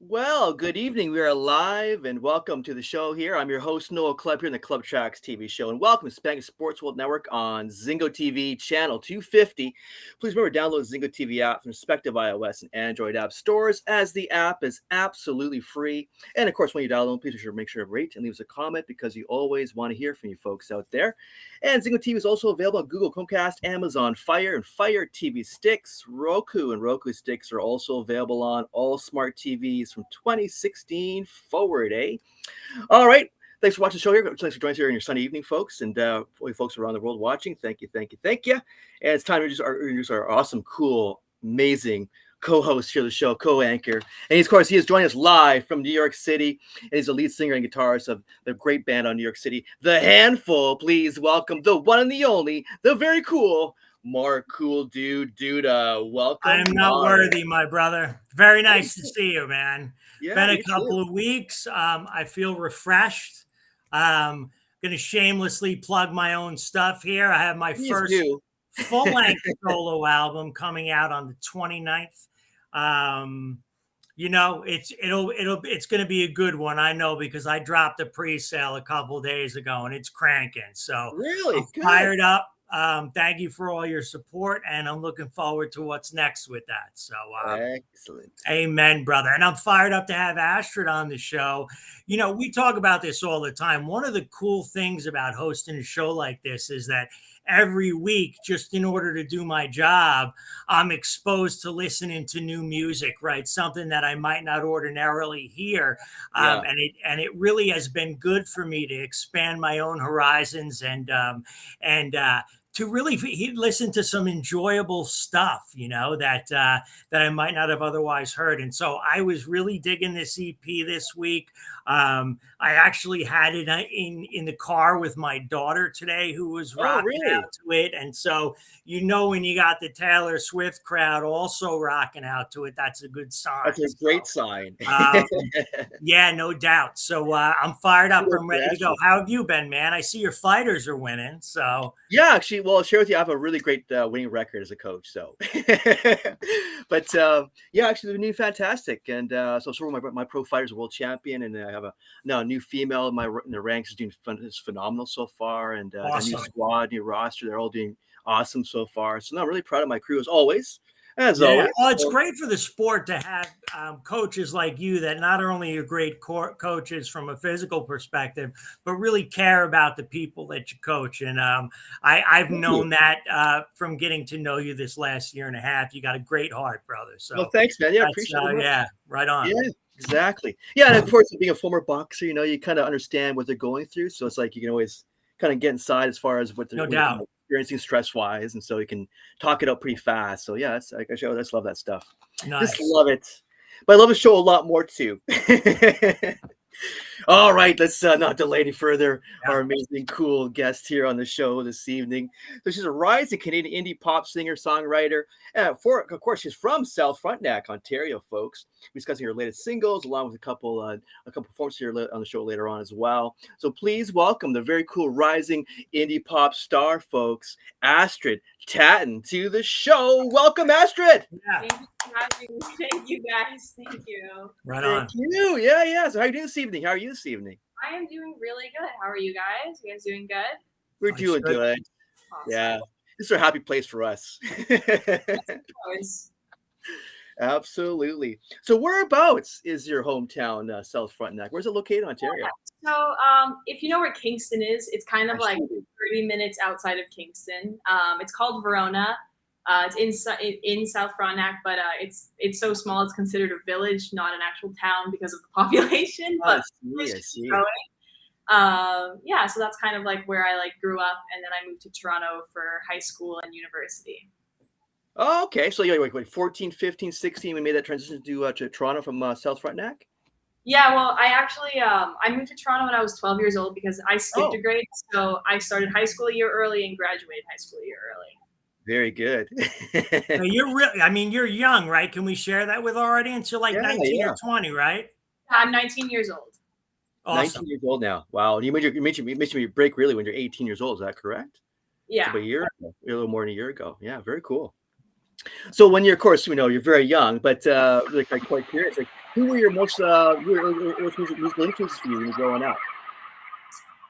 Well, good evening. We are live and welcome to the show here. I'm your host, Noel Clubb, here in the Clubb Tracks TV show. And welcome to Spanking Sports World Network on Zingo TV channel 250. Please remember to download the Zingo TV app from respective iOS and Android app stores, as the app is absolutely free. And of course, when you download, please make sure to rate and leave us a comment because you always want to hear from you folks out there. And Zingo TV is also available on Google Chromecast, Amazon Fire, and Fire TV sticks. Roku and Roku sticks are also available on all smart TVs from 2016 forward, eh? All right. Thanks for watching the show here. Thanks for joining us here in your Sunday evening, folks. And all you folks around the world watching, thank you, thank you, thank you. And it's time to introduce our awesome, cool, amazing co-host here of the show, co-anchor. And of course, he is joining us live from New York City. And he's the lead singer and guitarist of the great band on New York City, The Handful. Please welcome the one and the only, the very cool Mark Cool Dude Duda. Welcome. I am not worthy, my brother. Very nice to see you, man. Yeah, been a couple of weeks. I feel refreshed. Going to shamelessly plug my own stuff here. I have my first full-length solo album coming out on the 29th. It's going to be a good one, I know, because I dropped a pre-sale a couple days ago and it's cranking. So really I'm fired up. Thank you for all your support, and I'm looking forward to what's next with that. So excellent. Amen, brother. And I'm fired up to have Astrid on the show. You know, we talk about this all the time. One of the cool things about hosting a show like this is that every week, just in order to do my job, I'm exposed to listening to new music, right? Something that I might not ordinarily hear. And it really has been good for me to expand my own horizons and to really listen to some enjoyable stuff, you know, that I might not have otherwise heard. And so I was really digging this EP this week. I actually had it in the car with my daughter today, who was rocking out to it. And so, you know, when you got the Taylor Swift crowd also rocking out to it, that's a good sign. That's a great sign. Yeah, no doubt. So I'm fired up. I'm ready to go. How have you been, man? I see your fighters are winning. So yeah, actually, well, I'll share with you, I have a really great winning record as a coach. So, but yeah, actually, they've been doing fantastic. And so my pro fighter's a world champion, and I have a new female in the ranks is doing phenomenal so far, and awesome. A new squad, new roster. They're all doing awesome so far. So, I'm really proud of my crew as always. Always. Well, it's great for the sport to have coaches like you that not only are great coaches from a physical perspective, but really care about the people that you coach. And I've known that from getting to know you this last year and a half. You got a great heart, brother. So, well, thanks, man. Yeah, I appreciate it. Yeah, right on. Yeah, exactly. Yeah, and of course, being a former boxer, you know, you kind of understand what they're going through. So it's like you can always kind of get inside as far as what they're experiencing stress-wise, and so you can talk it up pretty fast. So yeah, I just love that stuff. Nice. Just love it. But I love the show a lot more too. All right, let's not delay any further. Our amazing, cool guest here on the show this evening. So she's a rising Canadian indie pop singer, songwriter. Of course, she's from South Frontenac, Ontario, folks. We're discussing her latest singles, along with a couple performances here on the show later on as well. So please welcome the very cool rising indie pop star, folks, Astrid Tanton, to the show. Welcome, Astrid. Yeah. Thank you for having me. Thank you, guys. Thank you. Right on. Thank you. Yeah. So how are you doing this evening? How are you this evening? I am doing really good. How are you guys? You guys doing good? We're doing good. Awesome. Yeah. This is a happy place for us. Absolutely. So whereabouts is your hometown, South Frontenac? Where's it located in Ontario? So if you know where Kingston is, it's kind of like 30 minutes outside of Kingston. It's called Verona. It's in South Frontenac, but it's so small it's considered a village, not an actual town because of the population. But I see. Yeah, so that's kind of like where I grew up, and then I moved to Toronto for high school and university. Oh, okay. So you're like 14, 15, 16, we made that transition to Toronto from South Frontenac? Yeah, well, I actually I moved to Toronto when I was 12 years old because I skipped a grade. So I started high school a year early and graduated high school a year early. Very good. Now you're really, I mean, you're young, right? Can we share that with our audience? You're like Yeah, 19 or yeah. 20, right? I'm 19 years old. 19 Awesome. years old now. Wow. You mentioned your break really when you're 18 years old. Is that correct? So Yeah. about a year ago, a little more than a year ago. Yeah, very cool. So when you're, of course, you're very young, but like I'm quite curious, like who were your most musical influences for you when you're growing up?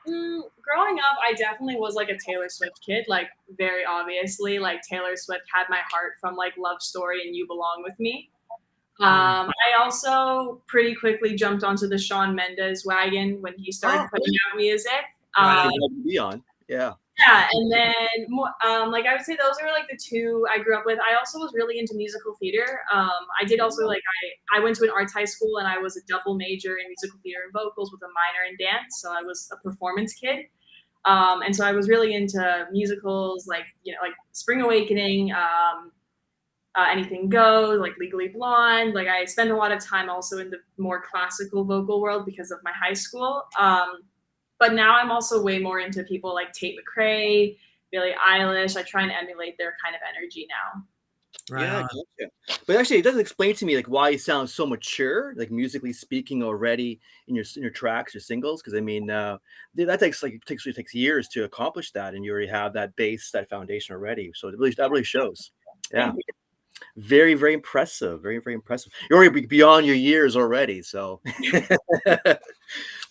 Growing up, I definitely was like a Taylor Swift kid, like very obviously. Like Taylor Swift had my heart from like Love Story and You Belong With Me. Mm. I also pretty quickly jumped onto the Shawn Mendes wagon when he started Oh, putting out music. Right Um, on. to be on. Yeah. yeah, and then like I would say those are like the two I grew up with. I also was really into musical theater. I did also like I went to an arts high school and I was a double major in musical theater and vocals with a minor in dance. So I was a performance kid. And so I was really into musicals like like Spring Awakening, Anything Goes, like Legally Blonde. Like I spent a lot of time also in the more classical vocal world because of my high school. But now I'm also way more into people like Tate McRae, Billie Eilish. I try and emulate their kind of energy now. Right Yeah, on. gotcha. But actually, it doesn't explain to me like why you sound so mature, like musically speaking, already in your tracks, your singles. Because I mean, that takes years to accomplish that, and you already have that base, that foundation already. So that really shows. Yeah, Thank you. very very impressive, very very impressive. You're already beyond your years already. So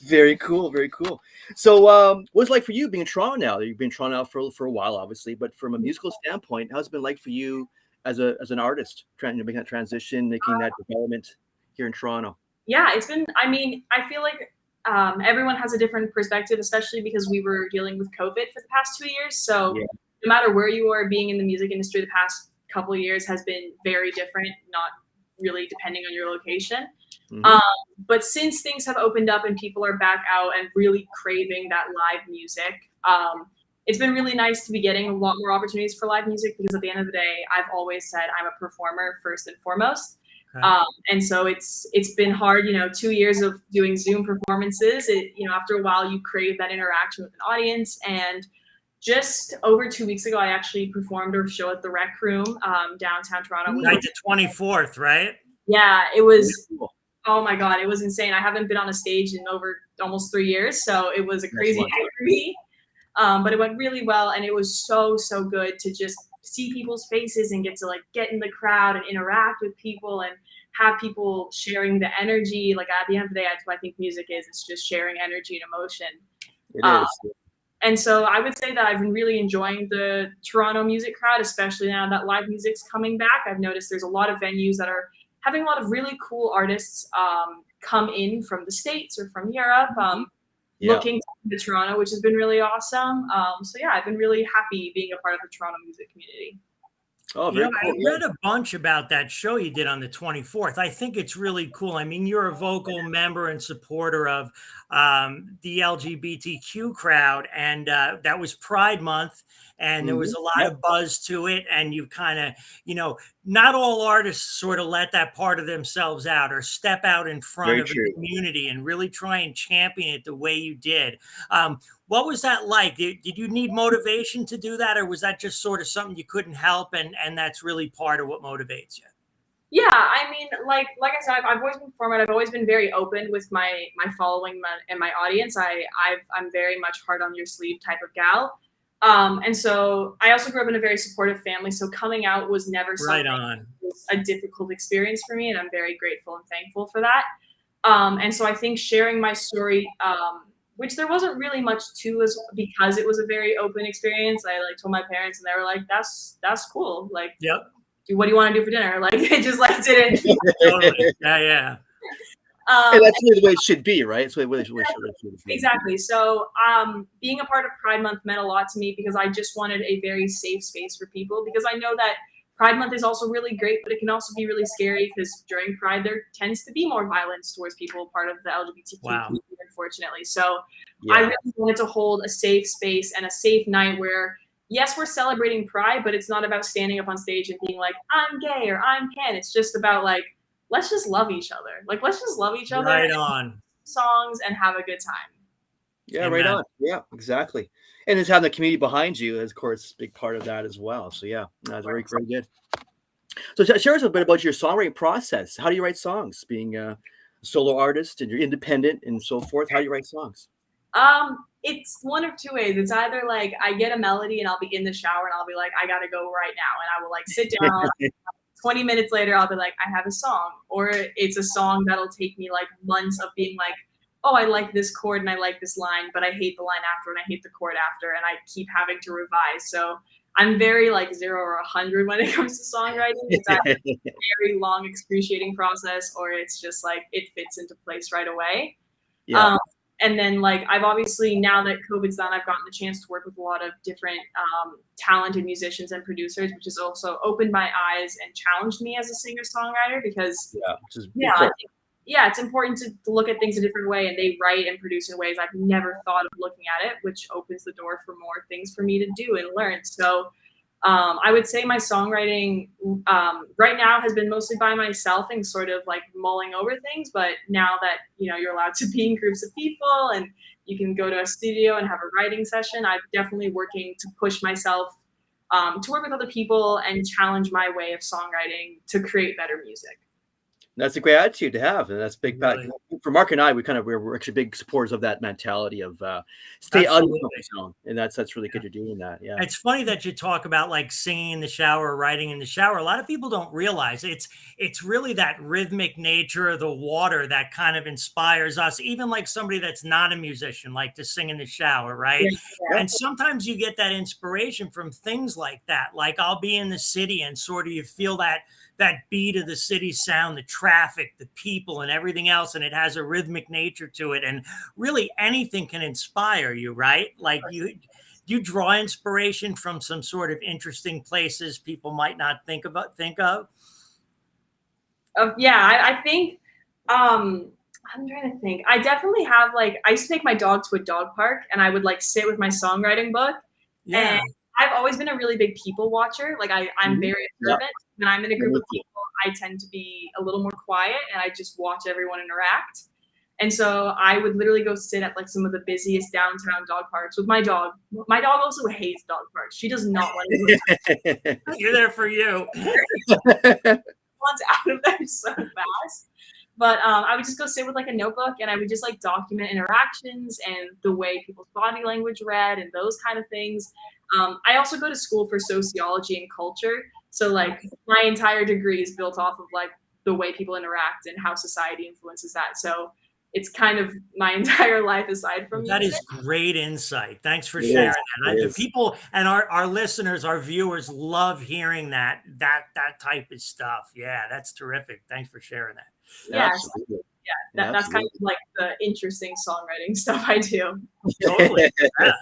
very cool, very cool. So, what's it like for you being in Toronto now? You've been in Toronto now for a while, obviously, but from a musical standpoint, how's it been like for you as an artist, making that transition, making that development here in Toronto? Yeah, it's been, I mean, I feel like everyone has a different perspective, especially because we were dealing with COVID for the past 2 years. So Yeah, no matter where you are, being in the music industry the past couple of years has been very different, not really depending on your location. hmm Um, but since things have opened up and people are back out and really craving that live music, it's been really nice to be getting a lot more opportunities for live music because at the end of the day, I've always said I'm a performer first and foremost. Okay. And so it's been hard, 2 years of doing Zoom performances. After a while, you crave that interaction with an audience. And just over 2 weeks ago, I actually performed a show at the Rec Room downtown Toronto. Like the 24th, right? Yeah, it very was. cool. Oh my God, it was insane. I haven't been on a stage in over almost 3 years, so it was a That's crazy fun. night for me. But it went really well, and it was so, so good to just see people's faces and get to like get in the crowd and interact with people and have people sharing the energy. Like at the end of the day, that's what I think music is. It's just sharing energy and emotion. It Uh, is. and so I would say that I've been really enjoying the Toronto music crowd, especially now that live music's coming back. I've noticed there's a lot of venues that are having a lot of really cool artists come in from the States or from Europe, Yeah. looking to Toronto, which has been really awesome. So yeah, I've been really happy being a part of the Toronto music community. Oh, You know, very I cool. Yeah. read a bunch about that show you did on the 24th. I think it's really cool. I mean, you're a vocal member and supporter of the LGBTQ crowd, and that was Pride Month, and there was a lot Yep. of buzz to it. And you kind of, not all artists sort of let that part of themselves out or step out in front Very of a true. community and really try and champion it the way you did. What was that like? Did you need motivation to do that, or was that just sort of something you couldn't help, and that's really part of what motivates you? Yeah, I mean, like I said, I've always been forward. I've always been very open with my following and my audience. I'm very much hard on your sleeve type of gal. And so I also grew up in a very supportive family. So coming out was never Right something on. that was a difficult experience for me, and I'm very grateful and thankful for that. And so I think sharing my story, which there wasn't really much to, as because it was a very open experience. I like told my parents, and they were like, "That's cool. Like, Yep. what do you want to do for dinner?" Like, it just like didn't. Totally. Yeah. Yeah. And Um, that's really the way it should be, right? It's the way it should be. exactly. So, being a part of Pride Month meant a lot to me because I just wanted a very safe space for people. Because I know that Pride Month is also really great, but it can also be really scary because during Pride there tends to be more violence towards people part of the LGBTQ Wow. community, unfortunately. So, I Yeah. really wanted to hold a safe space and a safe night where, yes, we're celebrating Pride, but it's not about standing up on stage and being like, "I'm gay" or "I'm pan." It's just about like, let's just love each other. Like, let's just love each other, Right on. songs, and have a good time. Yeah, right Amen. on. Yeah, exactly. And it's having the community behind you is, of course, a big part of that as well. So yeah, that's very, very good. So share us a bit about your songwriting process. How do you write songs? Being a solo artist and you're independent and so forth. How do you write songs? It's one of two ways. It's either like I get a melody and I'll be in the shower and I'll be like, I gotta go right now, and I will like sit down. 20 minutes later, I'll be like, I have a song. Or it's a song that'll take me like months of being like, oh, I like this chord and I like this line, but I hate the line after and I hate the chord after, and I keep having to revise. So I'm very like 0 or 100 when it comes to songwriting. It's either a very long, excruciating process, or it's just like it fits into place right away. Yeah, Um, and then like I've obviously, now that COVID's done, I've gotten the chance to work with a lot of different talented musicians and producers, which has also opened my eyes and challenged me as a singer-songwriter, because yeah, which is yeah, I important. think, yeah, it's important to look at things a different way, and they write and produce in ways I've never thought of looking at it, which opens the door for more things for me to do and learn. So I would say my songwriting right now has been mostly by myself and sort of like mulling over things. But now that, you know, you're allowed to be in groups of people and you can go to a studio and have a writing session, I'm definitely working to push myself to work with other people and challenge my way of songwriting to create better music. That's a great attitude to have, and that's big. Really. For Mark and I, we're actually big supporters of that mentality of stay out of the Absolutely. comfort zone, and that's really good. You're doing that. Yeah. It's funny that you talk about like singing in the shower, writing in the shower. A lot of people don't realize it's really that rhythmic nature of the water that kind of inspires us, even like somebody that's not a musician, like to sing in the shower, right? Yeah, Yeah. And sometimes you get that inspiration from things like that. Like I'll be in the city and sort of you feel that beat of the city sound, the traffic, the people, and everything else, and it has a rhythmic nature to it. And really anything can inspire you, right? Like you draw inspiration from some sort of interesting places people might not think of. yeah, I think I'm trying to think. I definitely have like, I used to take my dog to a dog park and I would like sit with my songwriting book. And Yeah. I've always been a really big people watcher. Like I'm Mhm. very Yeah. observant. When I'm in a Yeah, group me of too. people, I tend to be a little more quiet and I just watch everyone interact. And so I would literally go sit at like some of the busiest downtown dog parks with my dog. My dog also hates dog parks. She does not want to go. You're there for you. One's out of there so fast. But I would just go sit with like a notebook and I would just like document interactions and the way people's body language read and those kind of things. I also go to school for sociology and culture. So like my entire degree is built off of like the way people interact and how society influences that. So it's kind of my entire life aside from That music. is great insight. Thanks for It sharing is. that. It The is. people and our listeners, our viewers love hearing that type of stuff. Yeah, that's terrific. Thanks for sharing that. Yes, Absolutely. that's kind Absolutely. of like the interesting songwriting stuff I do. Totally. Yeah.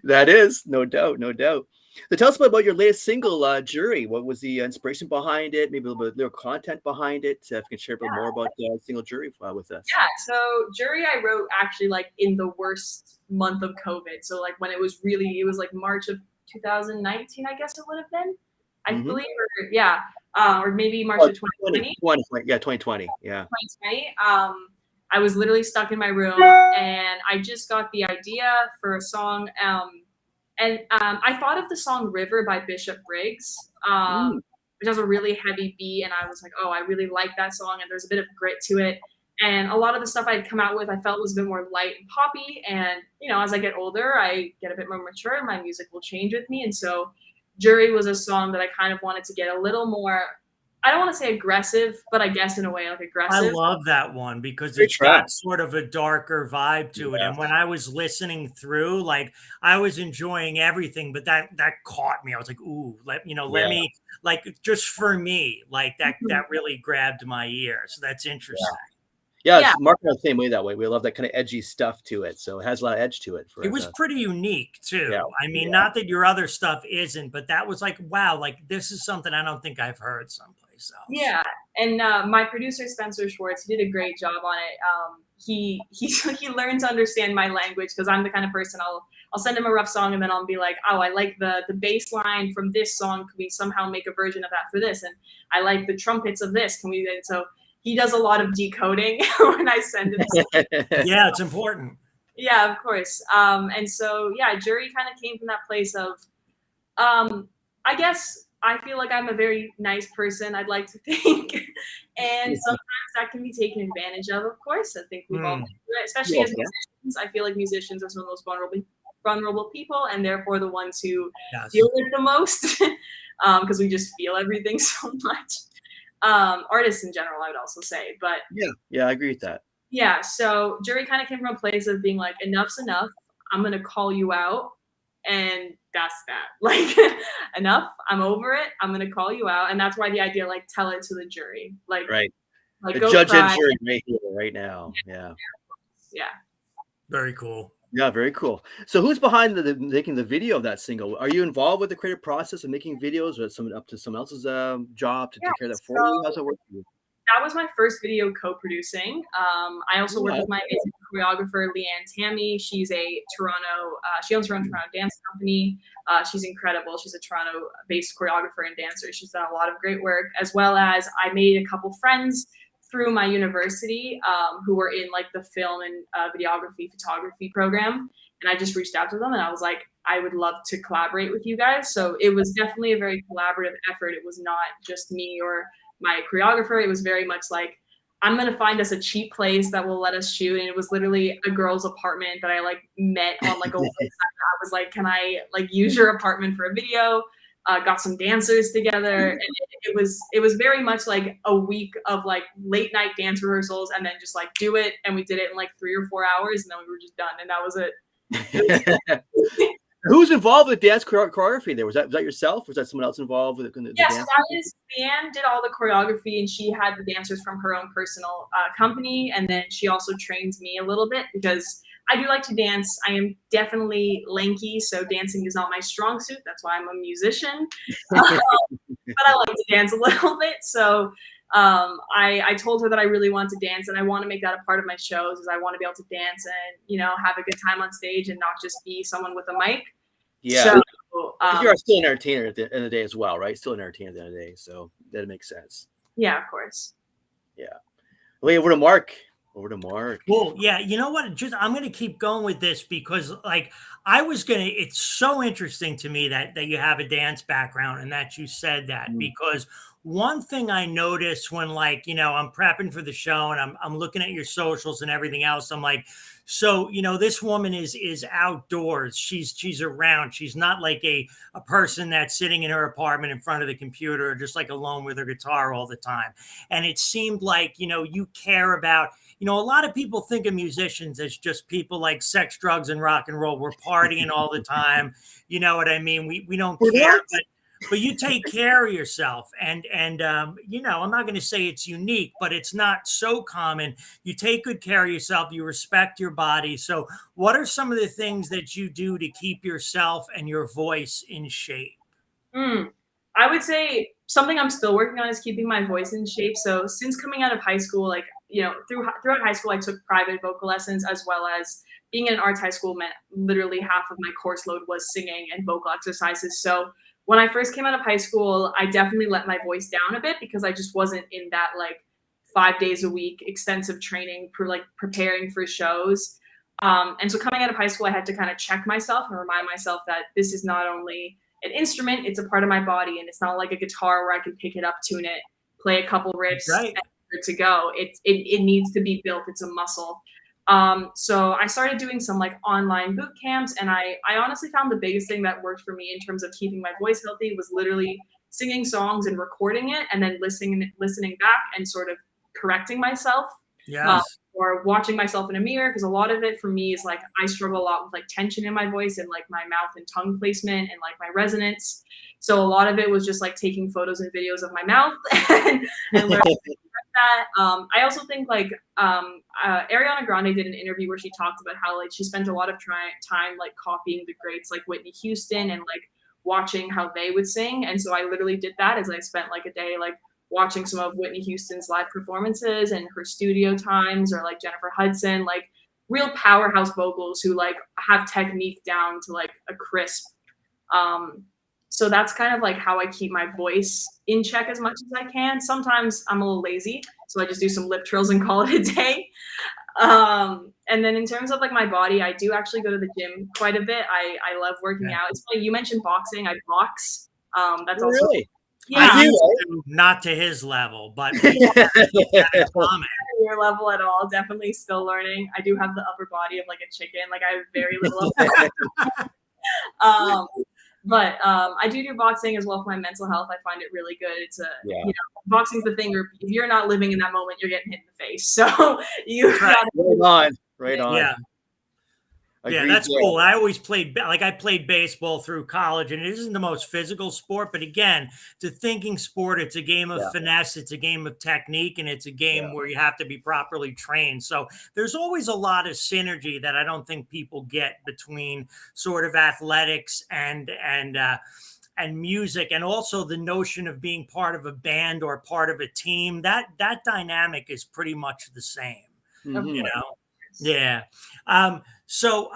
That is, no doubt, no doubt. So tell us about your latest single, Jury. What was the inspiration behind it? Maybe a little content behind it. If you can share a bit more about single Jury with us. Yeah, so Jury I wrote actually like in the worst month of COVID. So like when it was like March of 2019, I guess it would have been, I Mm-hmm. believe, or yeah, or maybe March Oh, of 2020. 2020. Yeah, 2020. Yeah. 2020. I was literally stuck in my room and I just got the idea for a song. And I thought of the song River by Bishop Briggs, Mm. which has a really heavy beat. And I was like, oh, I really like that song. And there's a bit of grit to it. And a lot of the stuff I'd come out with, I felt was a bit more light and poppy. And, you know, as I get older, I get a bit more mature and my music will change with me. And so Jury was a song that I kind of wanted to get a little more, I don't want to say aggressive, but I guess in a way like I aggressive. love that one because Great it's got track. sort of a darker vibe to it. Yeah. And when I was listening through, like I was enjoying everything, but that caught me. I was like, ooh, let Yeah. me like just for me, like that really grabbed my ear. So that's interesting. Yeah, Yeah. it's Mark and I the same way that way. We love that kind of edgy stuff to it. So it has a lot of edge to it for It us. was pretty unique too. Yeah. I mean, not that your other stuff isn't, but that was like, wow, like this is something I don't think I've heard someplace else. Yeah, and my producer Spencer Schwartz, he did a great job on it. He learned to understand my language because I'm the kind of person I'll send him a rough song and then I'll be like, oh, I like the bass line from this song. Could we somehow make a version of that for this? And I like the trumpets of this. Can we? And so he does a lot of decoding when I send him. Yeah, it's important. Yeah, of course. And so yeah, jury kind of came from that place of, I guess I feel like I'm a very nice person. I'd like to think, and sometimes that can be taken advantage of course. I think we've all been through it, especially as Okay. musicians. I feel like musicians are some of the most vulnerable people, and therefore the ones who Yes. feel it the most, because we just feel everything so much. Artists in general, I would also say, but Yeah, I agree with that. yeah, so jury kind of came from a place of being like, enough's enough. I'm gonna call you out, and that's that. Like, enough. I'm over it. I'm gonna call you out, and that's why the idea, like, tell it to the jury, Right. like The go judge and cry. jury right here, right now. Yeah. Yeah. Very cool. Yeah, very cool. So who's behind making the video of that single? Are you involved with the creative process of making videos, or is it up to someone else's job to Yeah. take care of that for So you? How's that work for you? that was my first video co-producing. I also worked Yeah. with my amazing choreographer, Leanne Tammy. She's a Toronto, she owns her own Toronto dance company. She's incredible. She's a Toronto-based choreographer and dancer. She's done a lot of great work, as well as I made a couple friends through my university who were in like the film and videography, photography program. And I just reached out to them and I was like, I would love to collaborate with you guys. So it was definitely a very collaborative effort. It was not just me or my choreographer. It was very much like, I'm gonna find us a cheap place that will let us shoot. And it was literally a girl's apartment that I like met on like a website. I was like, can I like use your apartment for a video? Got some dancers together, and it was very much like a week of like late night dance rehearsals, and then just like do it. And we did it in like 3 or 4 hours, and then we were just done, and that was it. Who's involved with dance choreography there? Was that yourself? Was that someone else involved with the Yeah, so dance? that is Leanne did all the choreography, and she had the dancers from her own personal company, and then she also trains me a little bit because I do like to dance. I am definitely lanky, so dancing is not my strong suit. That's why I'm a musician, but I like to dance a little bit. So I told her that I really want to dance, and I want to make that a part of my shows. Is I want to be able to dance and have a good time on stage and not just be someone with a mic. Yeah. So, You're still an entertainer at the end of the day as well, right? Still an entertainer at the end of the day, so that makes sense. yeah, of course. Yeah. Wait, over to Mark. Over to Mark. Well, yeah, you know what? Just I'm going to keep going with this because, like, it's so interesting to me that you have a dance background and that you said that because one thing I noticed when, like, I'm prepping for the show and I'm looking at your socials and everything else, I'm like, so this woman is outdoors. She's around. She's not like a person that's sitting in her apartment in front of the computer, or just like alone with her guitar all the time. And it seemed like you care about. A lot of people think of musicians as just people like sex, drugs, and rock and roll. We're partying all the time. You know what I mean? We don't care, but you take care of yourself. And I'm not going to say it's unique, but it's not so common. You take good care of yourself. You respect your body. So what are some of the things that you do to keep yourself and your voice in shape? I would say something I'm still working on is keeping my voice in shape. So since coming out of high school, like throughout high school, I took private vocal lessons, as well as being in an arts high school meant literally half of my course load was singing and vocal exercises. So when I first came out of high school, I definitely let my voice down a bit because I just wasn't in that like 5 days a week extensive training for like preparing for shows. And so coming out of high school, I had to kind of check myself and remind myself that this is not only an instrument, it's a part of my body, and it's not like a guitar where I can pick it up, tune it, play a couple riffs, Right. and good to go. It needs to be built. It's a muscle. So I started doing some like online boot camps, and I honestly found the biggest thing that worked for me in terms of keeping my voice healthy was literally singing songs and recording it, and then listening back and sort of correcting myself. Yes. Or watching myself in a mirror, because a lot of it for me is like I struggle a lot with like tension in my voice and like my mouth and tongue placement and like my resonance. So a lot of it was just like taking photos and videos of my mouth and learning that. I also think like Ariana Grande did an interview where she talked about how like she spent a lot of time like copying the greats like Whitney Houston and like watching how they would sing. And so I literally did that as I spent like a day like watching some of Whitney Houston's live performances and her studio times, or like Jennifer Hudson, like real powerhouse vocals who like have technique down to like a crisp. So that's kind of like how I keep my voice in check as much as I can. Sometimes I'm a little lazy, so I just do some lip trills and call it a day. And then in terms of like my body, I do actually go to the gym quite a bit. I love working out. It's funny, you mentioned boxing. I box. That's also Really? yeah. I used to, not to his level, but we have that in common. Your level at all. Definitely still learning. I do have the upper body of like a chicken. Like I have very little of that. But I do boxing as well for my mental health. I find it really good. It's a you know, boxing's the thing where if you're not living in that moment, you're getting hit in the face. So you got right on. Yeah. Agreed. Yeah, that's cool. I always played, like I played baseball through college, and it isn't the most physical sport, but again, it's a thinking sport. It's a game of finesse. It's a game of technique, and it's a game where you have to be properly trained. So there's always a lot of synergy that I don't think people get between sort of athletics and music, and also the notion of being part of a band or part of a team. That dynamic is pretty much the same, you know? Yeah. So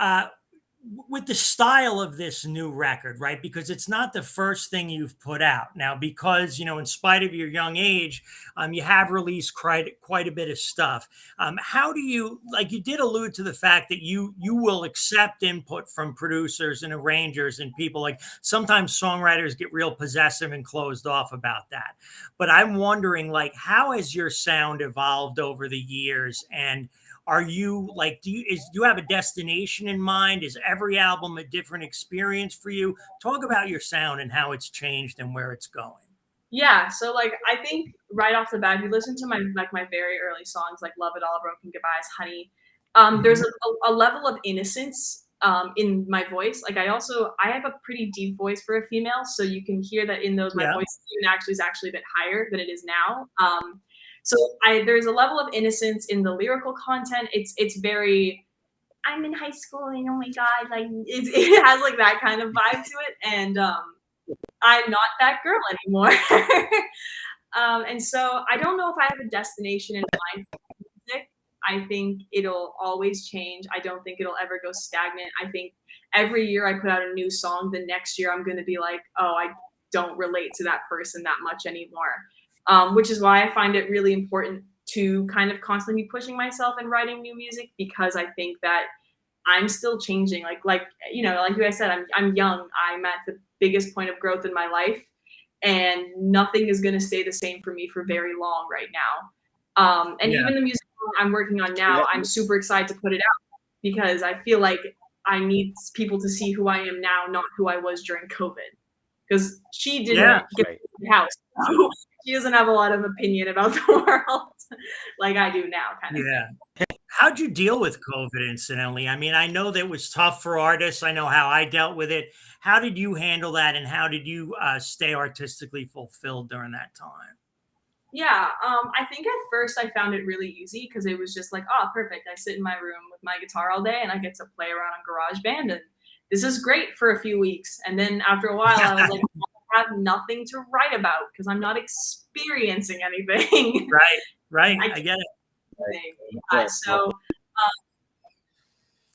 with the style of this new record, right? Because it's not the first thing you've put out now, because, in spite of your young age, you have released quite a bit of stuff. How do you, like you did allude to the fact that you will accept input from producers and arrangers and people, like sometimes songwriters get real possessive and closed off about that. But I'm wondering, like, how has your sound evolved over the years? And are you like, do you have a destination in mind? Is every album a different experience for you? Talk about your sound and how it's changed and where it's going. Yeah, so like I think right off the bat, if you listen to my very early songs like Love It All, Broken Goodbyes, Honey, there's a level of innocence in my voice. Like I have a pretty deep voice for a female, so you can hear that in those my voice is actually a bit higher than it is now. So there's a level of innocence in the lyrical content. It's very, I'm in high school and oh my god, like it has like that kind of vibe to it, and I'm not that girl anymore. And so I don't know if I have a destination in mind for music. I think it'll always change. I don't think it'll ever go stagnant. I think every year I put out a new song, the next year I'm going to be like, oh, I don't relate to that person that much anymore. Which is why I find it really important to kind of constantly be pushing myself and writing new music, because I think that I'm still changing. Like you guys said, I'm young. I'm at the biggest point of growth in my life, and nothing is going to stay the same for me for very long right now. And even the music I'm working on now, I'm super excited to put it out, because I feel like I need people to see who I am now, not who I was during COVID. Because she didn't get the house. So she doesn't have a lot of opinion about the world like I do now, kind of. Yeah. How'd you deal with COVID, incidentally? I mean, I know that it was tough for artists. I know how I dealt with it. How did you handle that, and how did you stay artistically fulfilled during that time? Yeah, I think at first I found it really easy, because it was just like, oh, perfect. I sit in my room with my guitar all day and I get to play around on GarageBand, and this is great for a few weeks. And then after a while, I was like, I have nothing to write about because I'm not experiencing anything. Right. I get it. So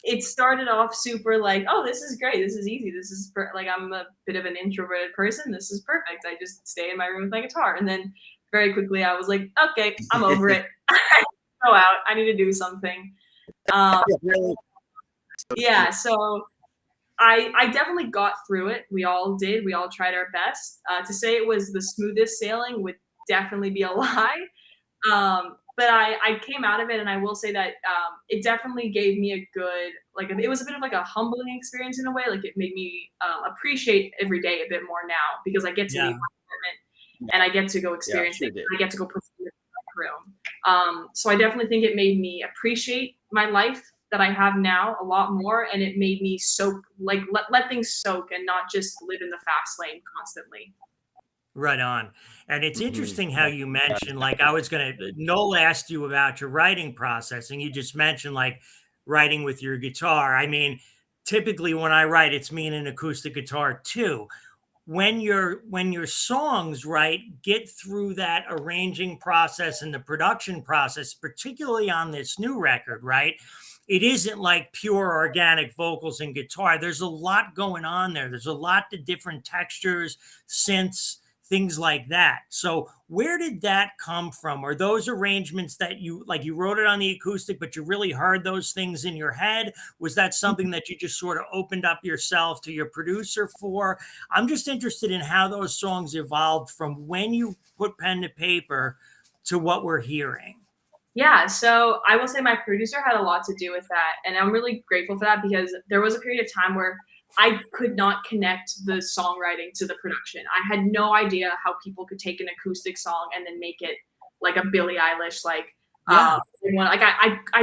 it started off super like, oh, this is great. This is easy. This is like, I'm a bit of an introverted person. This is perfect. I just stay in my room with my guitar. And then very quickly I was like, okay, I'm over it. Go out. I need to do something. Yeah. So I definitely got through it. We all did. We all tried our best. To say it was the smoothest sailing would definitely be a lie. But I came out of it, and I will say that it definitely gave me a good, like, it was a bit of like a humbling experience in a way. Like it made me appreciate every day a bit more now, because I get to leave my apartment and I get to go experience it. I get to go perform in my room. So I definitely think it made me appreciate my life that I have now a lot more, and it made me soak, like let things soak and not just live in the fast lane constantly. Right on. And it's interesting how you mentioned, like, Noel asked you about your writing process, and you just mentioned like writing with your guitar. I mean, typically when I write, it's me and an acoustic guitar too. When your songs, right, get through that arranging process and the production process, particularly on this new record, right? It isn't like pure organic vocals and guitar. There's a lot going on there. There's a lot of different textures, synths, things like that. So where did that come from? Are those arrangements that you wrote it on the acoustic, but you really heard those things in your head? Was that something that you just sort of opened up yourself to your producer for? I'm just interested in how those songs evolved from when you put pen to paper to what we're hearing. Yeah, so I will say my producer had a lot to do with that, and I'm really grateful for that because there was a period of time where I could not connect the songwriting to the production. I had no idea how people could take an acoustic song and then make it like a Billie Eilish, I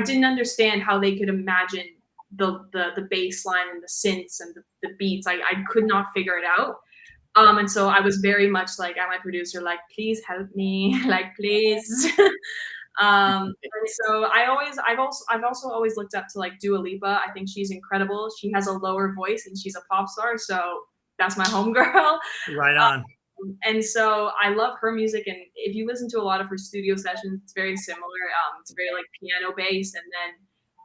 didn't understand how they could imagine the bass line and the synths and the beats. I could not figure it out. And so I was very much like at my producer, like, please help me, like, please. And so I've also always looked up to like Dua Lipa. I think she's incredible. She has a lower voice and she's a pop star, so that's my homegirl. Right on. And so I love her music, and if you listen to a lot of her studio sessions, it's very similar. It's very like piano based, and then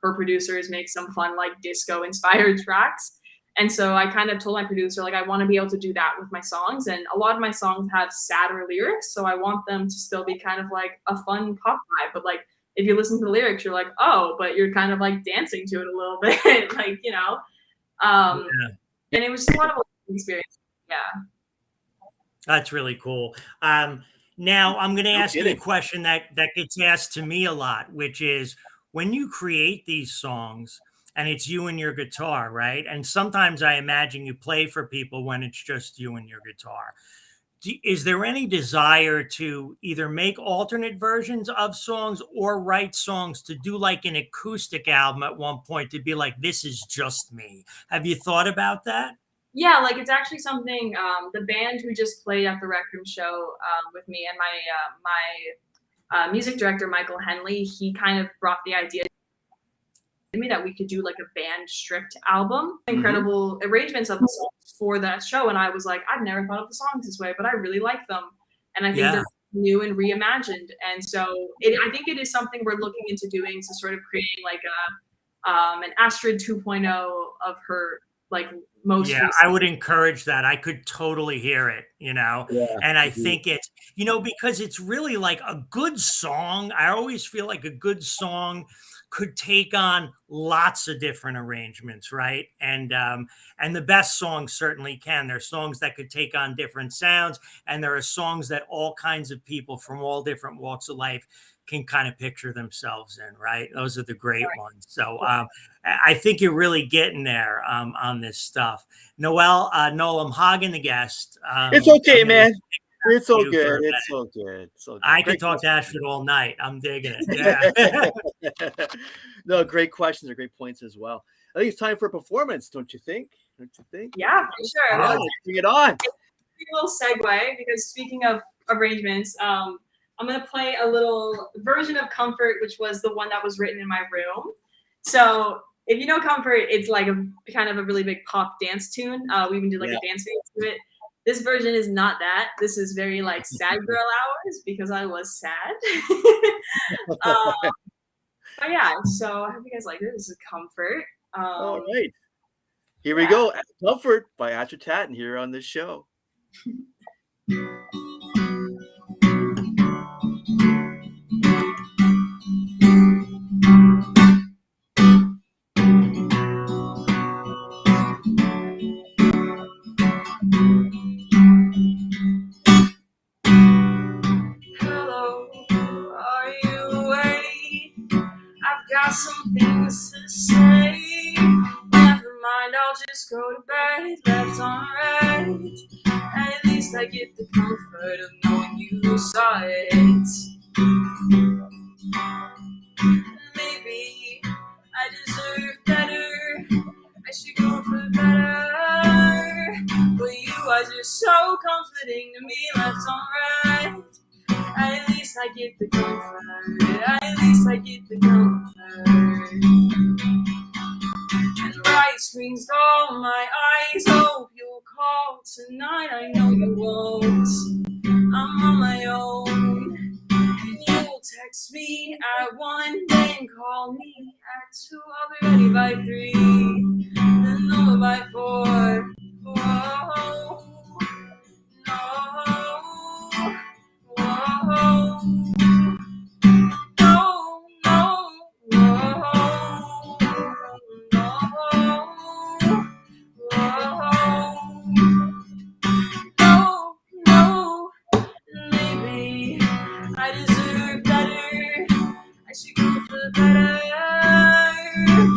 her producers make some fun like disco inspired tracks. And so I kind of told my producer, like, I want to be able to do that with my songs. And a lot of my songs have sadder lyrics. So I want them to still be kind of like a fun pop vibe. But like, if you listen to the lyrics, you're like, oh, but you're kind of like dancing to it a little bit. Like, you know, and it was a lot of experience. Yeah. That's really cool. Now I'm going to ask you a question that gets asked to me a lot, which is when you create these songs, and it's you and your guitar, right? And sometimes I imagine you play for people when it's just you and your guitar. Is there any desire to either make alternate versions of songs or write songs to do like an acoustic album at one point to be like, this is just me? Have you thought about that? Yeah, like it's actually something the band who just played at the Rec Room show with me and my music director, Michael Henley, he kind of brought the idea me that we could do like a band stripped album, incredible arrangements of the songs for that show. And I was like, I've never thought of the songs this way, but I really like them. And I think they're new and reimagined. And so I think it is something we're looking into doing to sort of create like an Astrid 2.0 of her like most recent. I would encourage that. I could totally hear it, you know. And I think it's, you know, because it's really like a good song. I always feel like a good song could take on lots of different arrangements, right? And the best songs certainly can. There's songs that could take on different sounds, and there are songs that all kinds of people from all different walks of life can kind of picture themselves in, right? Those are the great ones. So I think you're really getting there on this stuff. Noel, I'm hogging the guest. It's okay, man. It's so good. It's so good. So good. I could talk to Astrid all night. I'm digging it. Yeah. No, great questions or great points as well. I think it's time for a performance, don't you think? Don't you think? Yeah, for sure. Yeah, bring it on. A little segue, because speaking of arrangements, I'm going to play a little version of Comfort, which was the one that was written in my room. So if you know Comfort, it's like a kind of a really big pop dance tune. We even did like a dance video to it. This version is not that. This is very like sad girl hours because I was sad. But yeah, so I hope you guys like it. This is Comfort. All right. Here we go. Comfort by Astrid Tanton here on this show. Got some things to say. Never mind, I'll just go to bed. Left on right. At least I get the comfort of knowing you saw it. Maybe I deserve better. I should go for better. But you are just so comforting to me. Left on right. At least I get the comfort. At least I get the comfort. And bright screens dull my eyes. Hope you'll call tonight. I know you won't. I'm on my own. You'll text me at 1, then call me at 2. I'll be ready by 3, then over by 4. Whoa, no. better.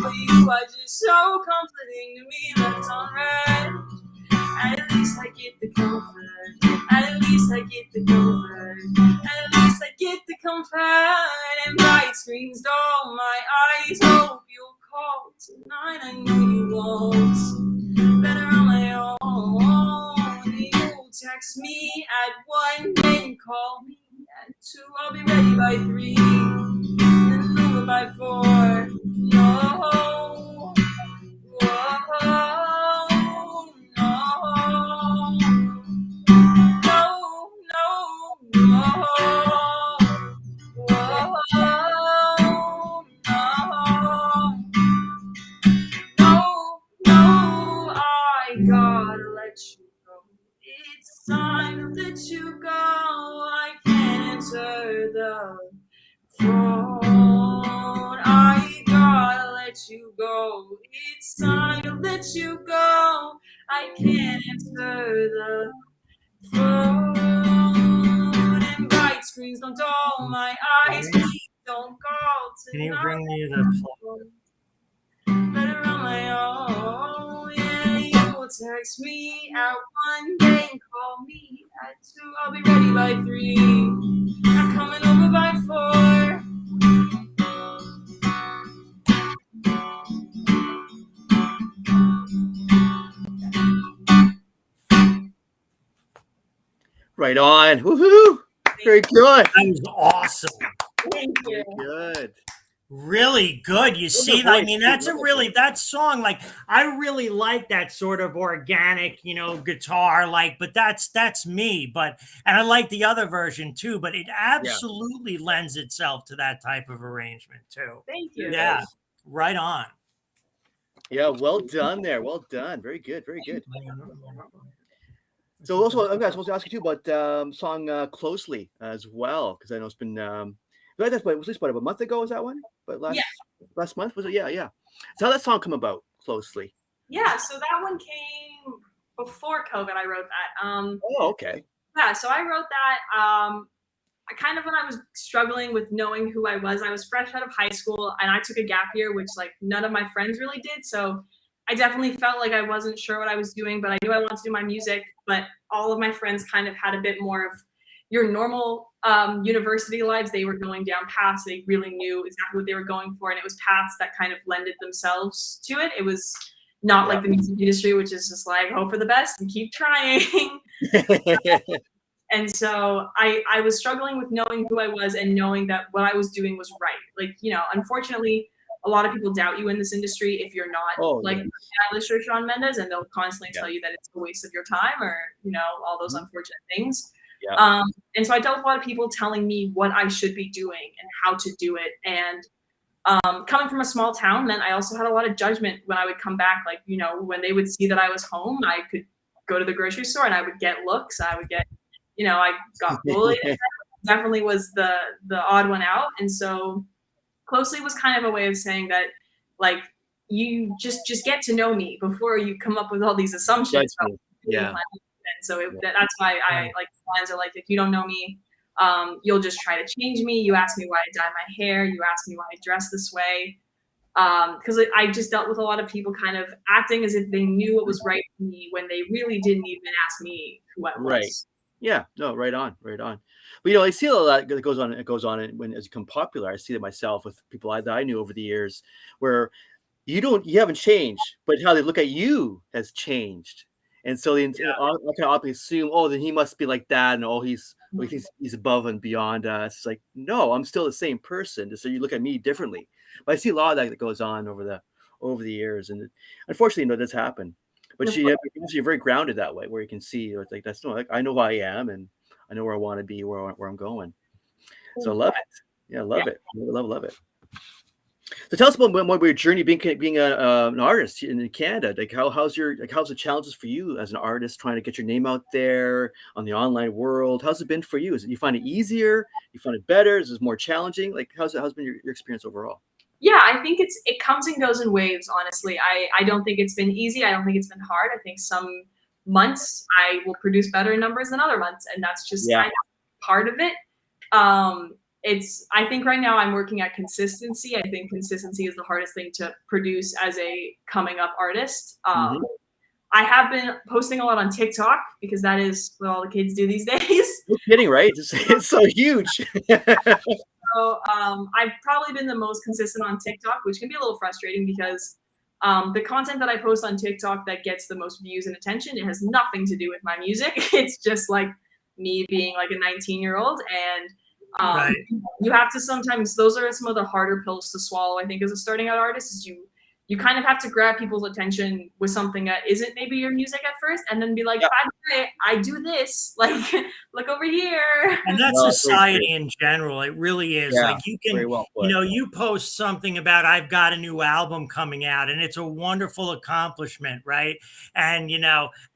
But you are just so comforting to me, left on red. At least I get the comfort. At least I get the comfort. At least I get the comfort. And bright screens dull my eyes. Hope you'll call tonight. I know you won't. Better on my own. You'll text me at 1, then call me at 2. I'll be ready by 3, then over by 4. No. Whoa. It's time to let you go. I can't answer the phone. I gotta let you go. It's time to let you go. I can't answer the phone. And bright screens don't dull my eyes. Please don't call tonight. Can you bring me the plug? Better on my own. Yeah, you will text me at 1, then call me at 2. I'll be ready by 3. I'm coming over by 4. Right on. Woohoo! Very good. That was awesome. Thank you. Very good. Really good. You see, voice, I mean, that's a really, that song, like, I really like that sort of organic, you know, guitar, like, but that's me. But, and I like the other version too, but it absolutely lends itself to that type of arrangement too. Thank you. Yeah, right on. Yeah, well done there. Well done. Very good. Very good. So also, I'm supposed to ask you too about song "Closely" as well, because I know it's been. That's what, was this about a month ago? Was that one? But last month was it? Yeah, yeah. So how did that song come about? "Closely." Yeah, so that one came before COVID. I wrote that. Oh, okay. Yeah, so I wrote that. I kind of, when I was struggling with knowing who I was fresh out of high school and I took a gap year, which like none of my friends really did. So I definitely felt like I wasn't sure what I was doing, but I knew I wanted to do my music. But all of my friends kind of had a bit more of your normal university lives. They were going down paths. They really knew exactly what they were going for. And it was paths that kind of lended themselves to it. It was not like the music industry, which is just like, hope for the best and keep trying. And so I was struggling with knowing who I was and knowing that what I was doing was right. Like, you know, unfortunately, a lot of people doubt you in this industry if you're not Eilish or Shawn Mendes, and they'll constantly tell you that it's a waste of your time or, you know, all those unfortunate things. Yeah. And so I dealt with a lot of people telling me what I should be doing and how to do it. And coming from a small town meant I also had a lot of judgment when I would come back. Like, you know, when they would see that I was home, I could go to the grocery store and I would get looks. I would get, you know, I got bullied. Definitely was the odd one out. And so Closely was kind of a way of saying that, like, you just get to know me before you come up with all these assumptions. Yeah. And so that's why I like lines are like, if you don't know me, you'll just try to change me. You ask me why I dye my hair. You ask me why I dress this way. Because I just dealt with a lot of people kind of acting as if they knew what was right for me when they really didn't even ask me who I was. Right. Yeah. No. Right on. Right on. But you know, I see a lot that goes on. It goes on when it's become popular. I see it myself with people that I knew over the years, where you haven't changed, but how they look at you has changed. And so they can obviously assume, oh, then he must be like that, and oh, he's above and beyond us. It's like, no, I'm still the same person. So you look at me differently. But I see a lot of that goes on over the years, and unfortunately, you know, that's happened. But you're very grounded that way, where you can see, it's like that's no, like I know who I am, and I know where I want to be, where I'm going. So I love it. Yeah, I love it. Love it. So tell us about your journey being an artist in Canada. Like how's the challenges for you as an artist trying to get your name out there on the online world? How's it been for you? You find it easier? You find it better? Is it more challenging? Like how's been your experience overall? Yeah, I think it comes and goes in waves, honestly. I don't think it's been easy. I don't think it's been hard. I think some months I will produce better numbers than other months, and that's just kind of part of it. I think right now I'm working at consistency. I think consistency is the hardest thing to produce as a coming up artist. I have been posting a lot on TikTok because that is what all the kids do these days. No kidding, right? It's so huge. So I've probably been the most consistent on TikTok, which can be a little frustrating because the content that I post on TikTok that gets the most views and attention, it has nothing to do with my music. It's just like me being like a 19-year-old. And Right. you have to sometimes, those are some of the harder pills to swallow, I think, as a starting out artist, is you kind of have to grab people's attention with something that isn't maybe your music at first, and then be like, by the way, I do this. Like, look over here. And that's society in general. It really is. Yeah, like you can, very well put. you post something about I've got a new album coming out, and it's a wonderful accomplishment, right? And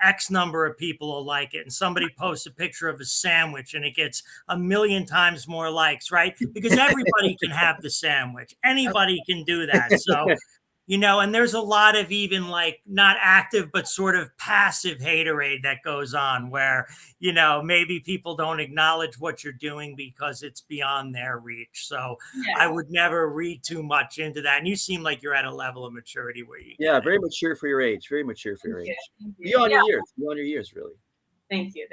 X number of people will like it. And somebody posts a picture of a sandwich and it gets 1,000,000 times more likes, right? Because everybody can have the sandwich. Anybody can do that. So and there's a lot of even like not active, but sort of passive haterade that goes on where, maybe people don't acknowledge what you're doing because it's beyond their reach. So I would never read too much into that. And you seem like you're at a level of maturity where you very mature for your age. Very mature for your age. Beyond your years, really. Thank you.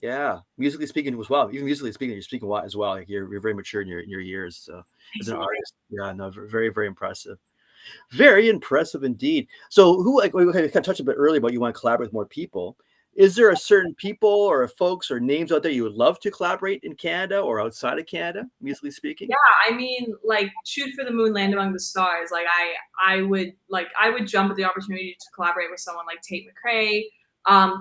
Yeah, musically speaking as well. Even musically speaking, you're speaking a lot as well. Like you're very mature in your years as an artist. Yeah, no, very, very impressive. Very impressive indeed. So who, like we kind of touched a bit earlier about you want to collaborate with more people. Is there a certain people or folks or names out there you would love to collaborate in Canada or outside of Canada, musically speaking? Yeah, I mean, like Shoot for the Moon, Land Among the Stars. Like I would jump at the opportunity to collaborate with someone like Tate McRae.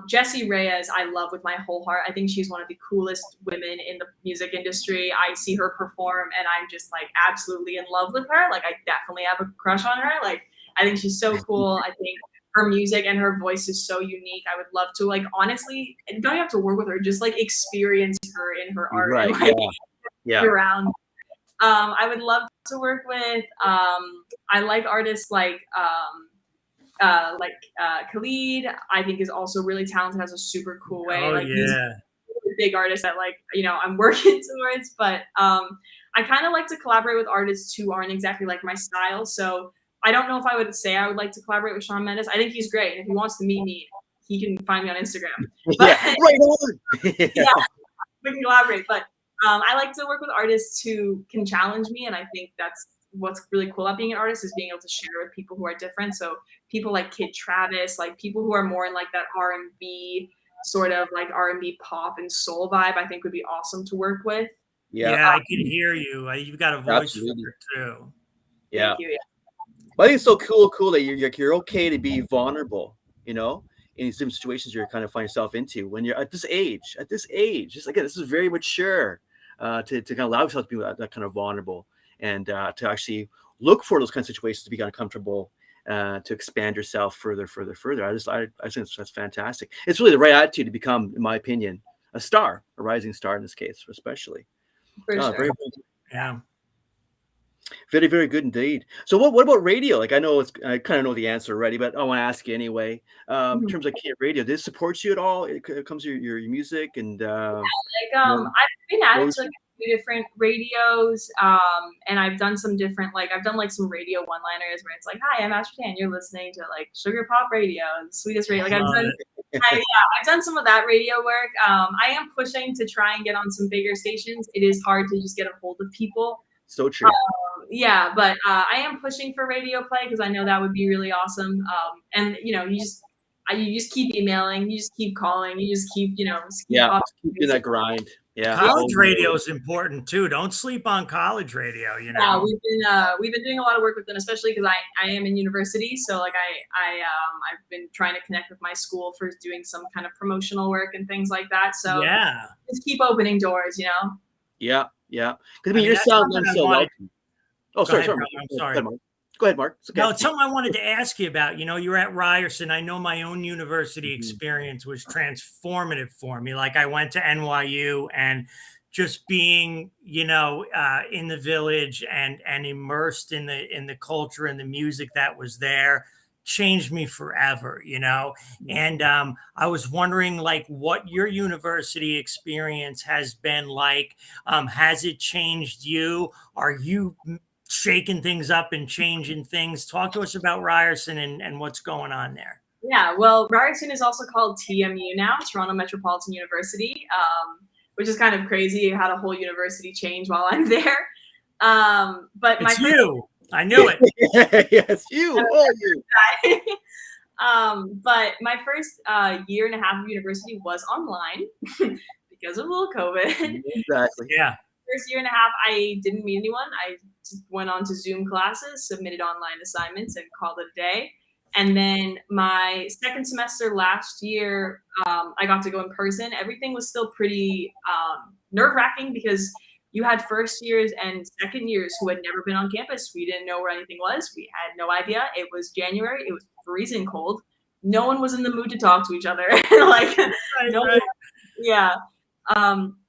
Jessie Reyes, I love with my whole heart. I think she's one of the coolest women in the music industry. I see her perform and I'm just like absolutely in love with her. Like I definitely have a crush on her. Like I think she's so cool. I think her music and her voice is so unique. I would love to, like, honestly, don't have to work with her, just like experience her in her art. Right. And, like, yeah. around. I would love to work with, I like artists like Khalid. I think is also really talented, has a super cool way. Oh, he's a big artist that I'm working towards, but I kind of like to collaborate with artists who aren't exactly like my style. So I don't know if I would say I would like to collaborate with Shawn Mendes. I think he's great. And if he wants to meet me, he can find me on Instagram. But, right on. We can collaborate. But I like to work with artists who can challenge me. And I think that's what's really cool about being an artist, is being able to share with people who are different. So people like Kid Travis, like people who are more in like that R&B sort of like R&B pop and soul vibe, I think would be awesome to work with. Yeah, I can hear you. You've got a voice for it too. Yeah. Thank you. But I think it's so cool that you're okay to be vulnerable, in these different situations you're kind of find yourself into when you're at this age. Just again, this is very mature to kind of allow yourself to be that kind of vulnerable and to actually look for those kind of situations to be kind of comfortable, to expand yourself further. I think that's fantastic. It's really the right attitude to become, in my opinion, a rising star in this case, especially. For sure. Very, yeah. very, very good indeed. So what about radio? Like I kind of know the answer already, but I want to ask you anyway. In terms of radio, does it support you at all? It comes to your music and I've been added to like a few different radios, and I've done some different I've done some radio one-liners where it's like, "Hi, I'm Astrid Tanton. You're listening to like Sugar Pop Radio, the sweetest radio." Like I've done some of that radio work. I am pushing to try and get on some bigger stations. It is hard to just get a hold of people. So true. But I am pushing for radio play because I know that would be really awesome. And you just keep emailing, you just keep calling, you just keep keep doing that grind. Yeah, college radio is important too. Don't sleep on college radio. Yeah, we've been doing a lot of work with them, especially because I am in university. So I've been trying to connect with my school for doing some kind of promotional work and things like that. So just keep opening doors, Yeah. Because I mean, your sound is so well. Oh, sorry. I'm sorry. Go ahead, Mark. It's okay. No, it's something I wanted to ask you about. You're at Ryerson. I know my own university experience was transformative for me. Like I went to NYU, and just being, in the village and immersed in the culture and the music that was there changed me forever, you know? And I was wondering like what your university experience has been like. Has it changed you? Are you shaking things up and changing things? Talk to us about Ryerson and what's going on there. Yeah, well, Ryerson is also called TMU now, Toronto Metropolitan University, which is kind of crazy. You had a whole university change while I'm there. But it's you. I knew it. Yes, you. All you. But my first year and a half of university was online because of little COVID. Exactly. Yeah. First year and a half, I didn't meet anyone. I just went on to Zoom classes, submitted online assignments, and called it a day. And then my second semester last year, I got to go in person. Everything was still pretty nerve-wracking because you had first years and second years who had never been on campus. We didn't know where anything was. We had no idea. It was January. It was freezing cold. No one was in the mood to talk to each other. Like, Right. Yeah.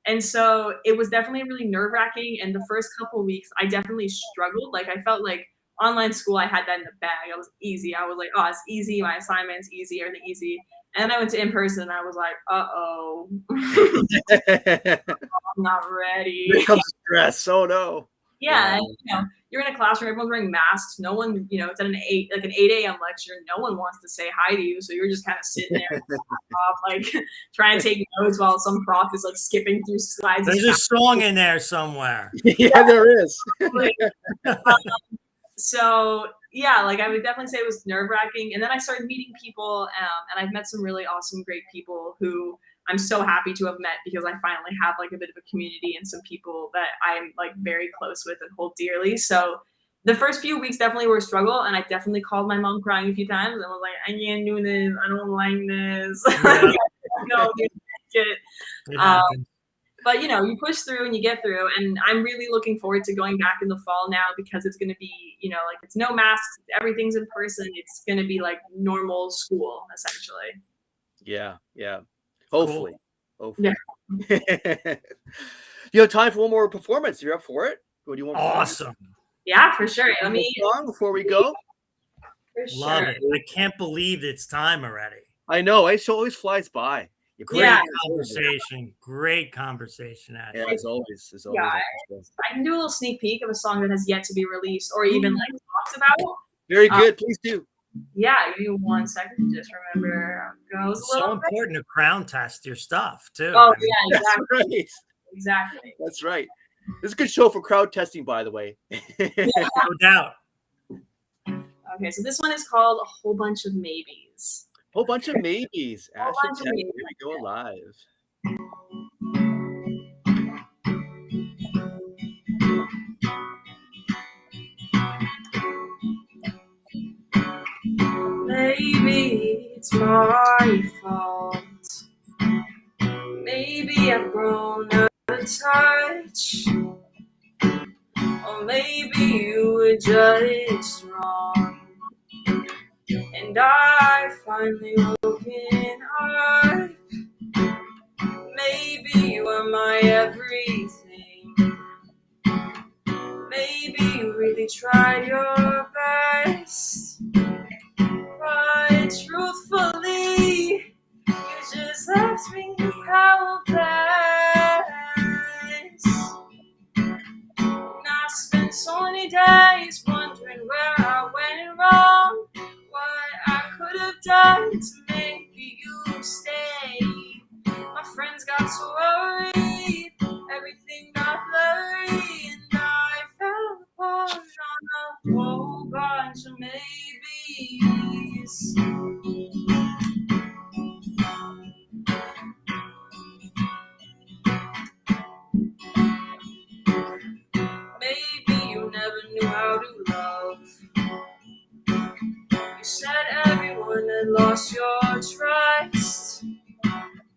And so it was definitely really nerve-wracking. And the first couple of weeks, I definitely struggled. Like, I felt like online school, I had that in the bag. I was easy. I was like, oh, it's easy. My assignments easy, everything easy. And then I went to in-person and I was like, uh-oh, I'm not ready. Here comes stress. Oh no. Yeah, and, you're in a classroom, everyone's wearing masks. No one, it's at an 8 a.m. lecture. No one wants to say hi to you. So you're just kind of sitting there like trying to take notes while some prof is like skipping through slides. There's a song in there somewhere. Yeah, there is. So yeah, like I would definitely say it was nerve-wracking. And then I started meeting people, and I've met some really awesome, great people who I'm so happy to have met because I finally have like a bit of a community and some people that I'm like very close with and hold dearly. So the first few weeks definitely were a struggle, and I definitely called my mom crying a few times and was like, I can't do this. I don't like this. Yeah. No, it happens. But you push through and you get through, and I'm really looking forward to going back in the fall now because it's going to be, like it's no masks, everything's in person. It's going to be like normal school essentially. Yeah. Hopefully. Cool. Hopefully. You have time for one more performance. You're up for it? What do you want? Awesome. Yeah, for sure. Let me song before we go. Love it. I can't believe it's time already. I know. It always flies by. Great conversation. Yeah, as always. Yeah, I can do a little sneak peek of a song that has yet to be released or even like talks about. Very good. Please do. Yeah, give me 1 second to just remember how it goes. It's so important to crown test your stuff too. Oh yeah, exactly. That's right. Exactly. That's right. This is a good show for crowd testing, by the way. No doubt. Okay, so this one is called A Whole Bunch of Maybes. Whole bunch of maybes. Astrid Tanton, here we go live. Maybe it's my fault. Maybe I've grown out of touch. Or maybe you were just wrong. And I finally woken up. Maybe you are my everything. Maybe you really tried your best. But truthfully, you just left me helpless. And I spent so many days wondering where I went wrong. What I could have done to make you stay. My friends got so worried, everything got blurry, and I fell apart on a whole bunch of maybes. Maybe you never knew how to love. You said everyone had lost your trust.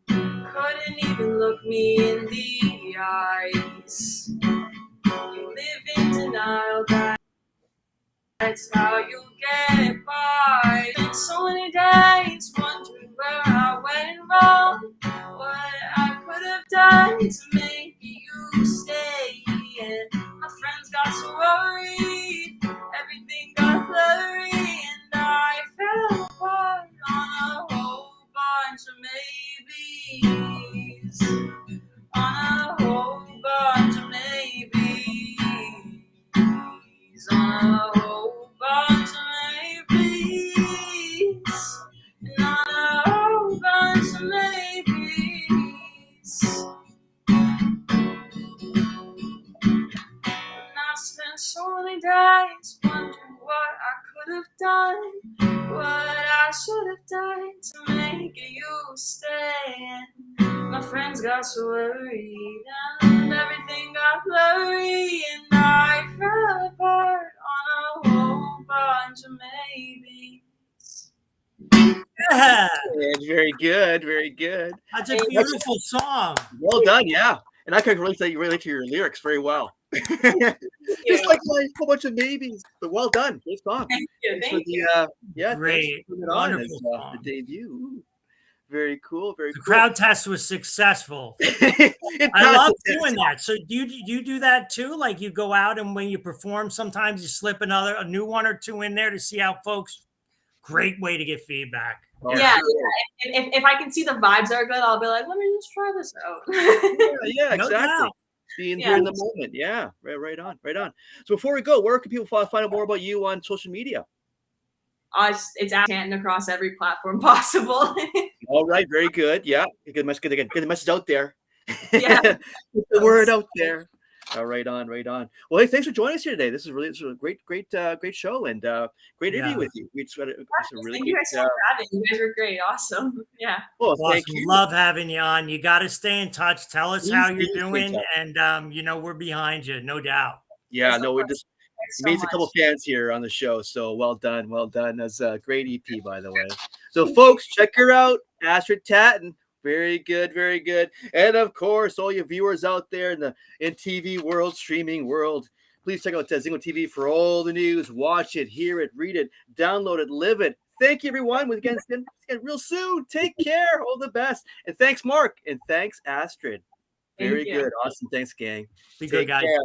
Couldn't even look me in the eyes. You live in denial, that's how you get by. Spent so many days wondering where I went wrong. What I could have done to make you stay. And my friends got so worried, everything got blurry, and I fell on a whole bunch of maybes. And on a whole bunch of maybes. And I spent so many days wondering what I could have done, what I should have done to make you stay. And my friends got so worried, and everything got blurry, and I fell apart on a whole bunch of maybes. Yeah, Very good, very good. that's a beautiful song. Well done, yeah. And I can relate to your lyrics very well. Just like a whole bunch of maybes, but well done. Great song. Thank you. Thanks for the yeah, Great, thanks for putting it on as wonderful the song. debut. Ooh, very cool, very The cool. crowd test was successful. It I passed love the test. doing that. So do you do that too? Like you go out and when you perform, sometimes you slip a new one or two in there to see how folks. Great way to get feedback. Oh, Yeah, sure. if I can see the vibes are good, I'll be like, let me just try this out. Yeah, No exactly. doubt. Being here in the moment. Yeah, right on, right on. So before we go, where can people find out more about you on social media? It's Astrid Tanton across every platform possible. All right, very good. Yeah, get the message out there. Yeah. Get the word out there. Right on, right on. Well, hey, thanks for joining us here today. This is a great show and great interview with you. It's a really Thank great. you guys so much for having me. You guys were great. Awesome. Yeah. Well, Awesome. thank you. Love having you on. You got to stay in touch. Tell us how you're Please stay in doing, touch. and we're behind you, no doubt. Yeah, Yes, no, of we course. just Thanks so meets a much. couple fans here on the show. So well done, well done. That's a great EP, by the way. So folks, check her out, Astrid Tanton. Very good, very good. And of course, all your viewers out there in TV world, streaming world, please check out Zingo TV for all the news. Watch it, hear it, read it, download it, live it. Thank you, everyone. We'll again real soon. Take care. All the best. And thanks, Mark. And thanks, Astrid. Very Thank you. good. Awesome. Thanks, gang. Be Take good, guys. care.